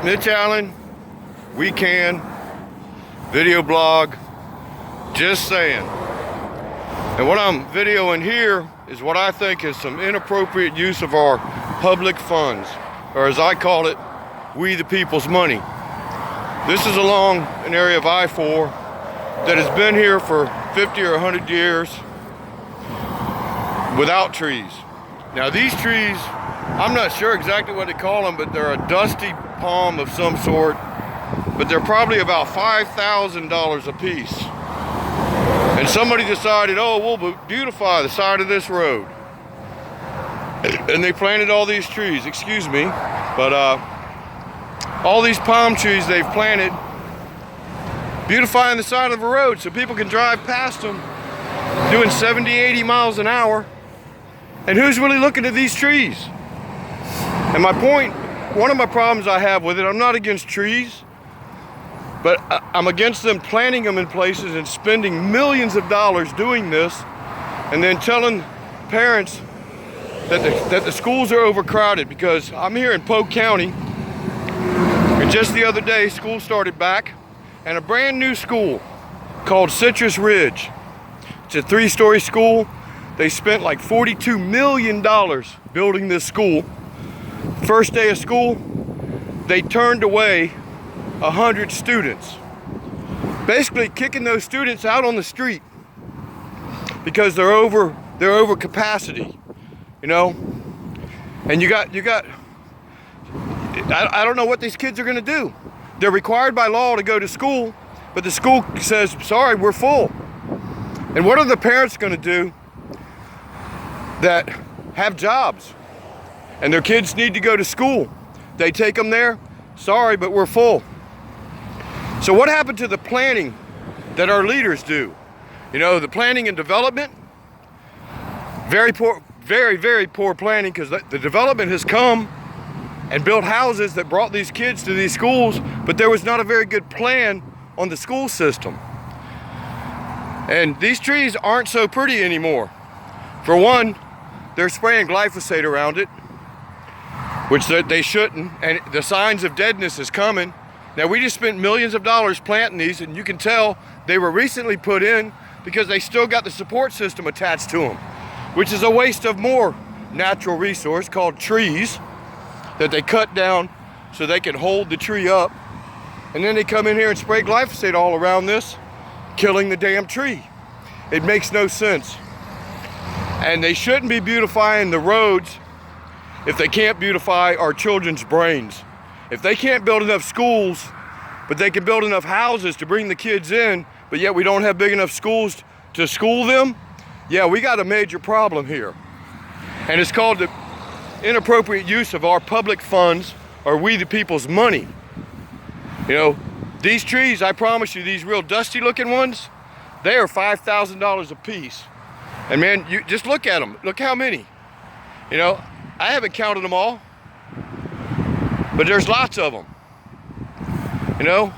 Mitch Allen, we can, video blog, just saying. And what I'm videoing here is what I think is some inappropriate use of our public funds, or as I call it, we the people's money. This is along an area of I-4 that has been here for 50 or 100 years without trees. Now these trees, I'm not sure exactly what they call them, but they're a dusty palm of some sort, but they're probably about $5,000 a piece. And somebody decided, oh, we'll beautify the side of this road. And they planted all these trees, excuse me, but all these palm trees they've planted, beautifying the side of the road so people can drive past them doing 70, 80 miles an hour. And who's really looking at these trees? And my point, one of my problems I have with it, I'm not against trees, but I'm against them planting them in places and spending millions of dollars doing this, and then telling parents that the schools are overcrowded. Because I'm here in Polk County, and just the other day, school started back, and a brand new school called Citrus Ridge. It's a 3-story school. They spent like $42 million building this school. First day of school, they turned away 100 students. Basically kicking those students out on the street because they're over capacity, you know? And you got I don't know what these kids are gonna do. They're required by law to go to school, but the school says, sorry, we're full. And what are the parents gonna do that have jobs and their kids need to go to school? They take them there, sorry, but we're full. So what happened to the planning that our leaders do? You know, the planning and development, very poor, very, very poor planning, because the development has come and built houses that brought these kids to these schools, but there was not a very good plan on the school system. And these trees aren't so pretty anymore. For one, they're spraying glyphosate around it, which they shouldn't, and the signs of deadness is coming. Now, we just spent millions of dollars planting these, and you can tell they were recently put in because they still got the support system attached to them, which is a waste of more natural resource called trees that they cut down so they can hold the tree up. And then they come in here and spray glyphosate all around this, killing the damn tree. It makes no sense. And they shouldn't be beautifying the roads if they can't beautify our children's brains. If they can't build enough schools, but they can build enough houses to bring the kids in, but yet we don't have big enough schools to school them, yeah, we got a major problem here. And it's called the inappropriate use of our public funds, or we the people's money. You know, these trees, I promise you, these real dusty looking ones, they are $5,000 a piece. And man, you just look at them. Look how many. You know, I haven't counted them all, but there's lots of them. You know,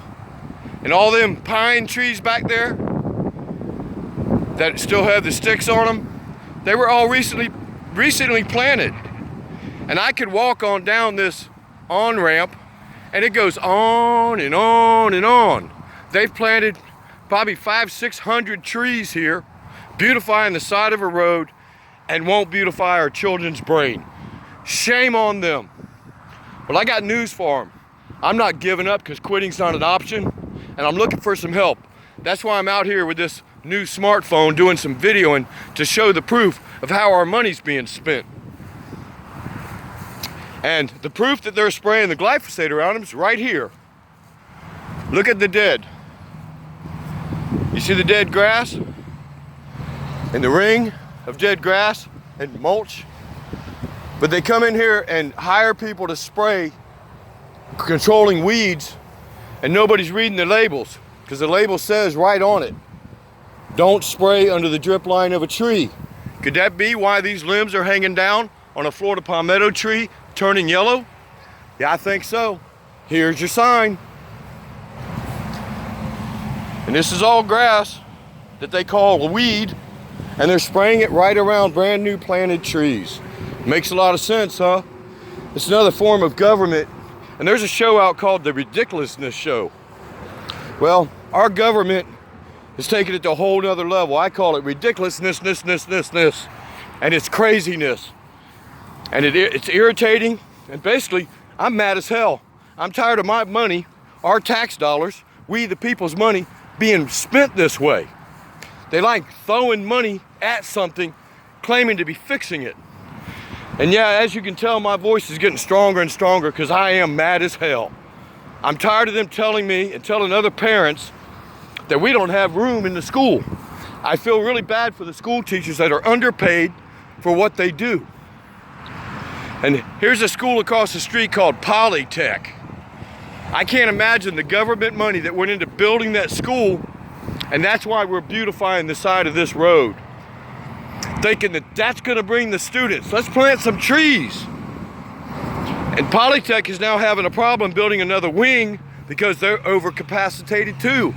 and all them pine trees back there that still have the sticks on them, they were all recently planted. And I could walk on down this on-ramp and it goes on and on and on. They've planted probably 500-600 trees here, beautifying the side of a road, and won't beautify our children's brain. Shame on them. Well, I got news for them. I'm not giving up, because quitting's not an option, and I'm looking for some help. That's why I'm out here with this new smartphone doing some videoing to show the proof of how our money's being spent. And the proof that they're spraying the glyphosate around them is right here. Look at the dead. You see the dead grass? And the ring of dead grass and mulch? But they come in here and hire people to spray controlling weeds, and nobody's reading the labels, because the label says right on it, don't spray under the drip line of a tree. Could that be why these limbs are hanging down on a Florida palmetto tree turning yellow? Yeah, I think so. Here's your sign. And this is all grass that they call weed, and they're spraying it right around brand new planted trees. Makes a lot of sense, huh? It's another form of government And there's a show out called The Ridiculousness Show. Well, our government is taking it to a whole nother level. I call it ridiculousness, and it's craziness. And it's irritating, and basically, I'm mad as hell. I'm tired of my money, our tax dollars, we the people's money, being spent this way. They like throwing money at something, claiming to be fixing it. And yeah, as you can tell, my voice is getting stronger and stronger because I am mad as hell. I'm tired of them telling me and telling other parents that we don't have room in the school. I feel really bad for the school teachers that are underpaid for what they do. And here's a school across the street called Ploytech. I can't imagine the government money that went into building that school, and that's why we're beautifying the side of this road. Thinking that that's gonna bring the students. Let's plant some trees. And Ploytech is now having a problem building another wing because they're overcapacitated too.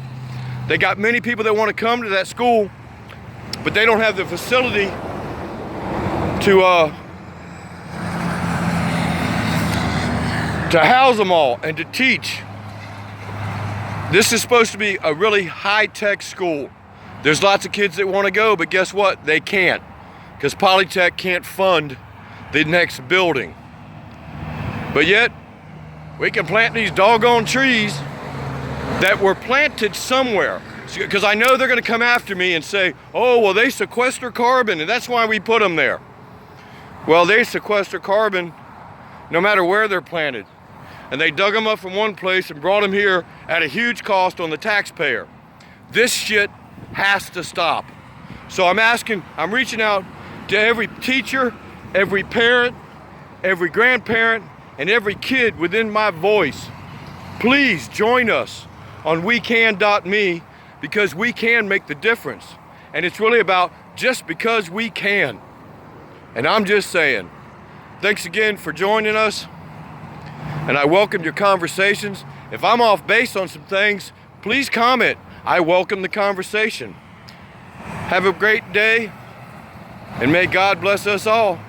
They got many people that want to come to that school, but they don't have the facility to house them all and to teach. This is supposed to be a really high-tech school. There's lots of kids that want to go, but guess what? They can't, because Ploytech can't fund the next building. But yet, we can plant these doggone trees that were planted somewhere. Because I know they're going to come after me and say, oh, well, they sequester carbon, and that's why we put them there. Well, they sequester carbon no matter where they're planted. And they dug them up from one place and brought them here at a huge cost on the taxpayer. This shit has to stop. So I'm reaching out to every teacher, every parent, every grandparent, and every kid within my voice. Please join us on wecan.me, because we can make the difference. And it's really about just because we can. And I'm just saying, thanks again for joining us. And I welcome your conversations. If I'm off base on some things, please comment. I welcome the conversation. Have a great day, and may God bless us all.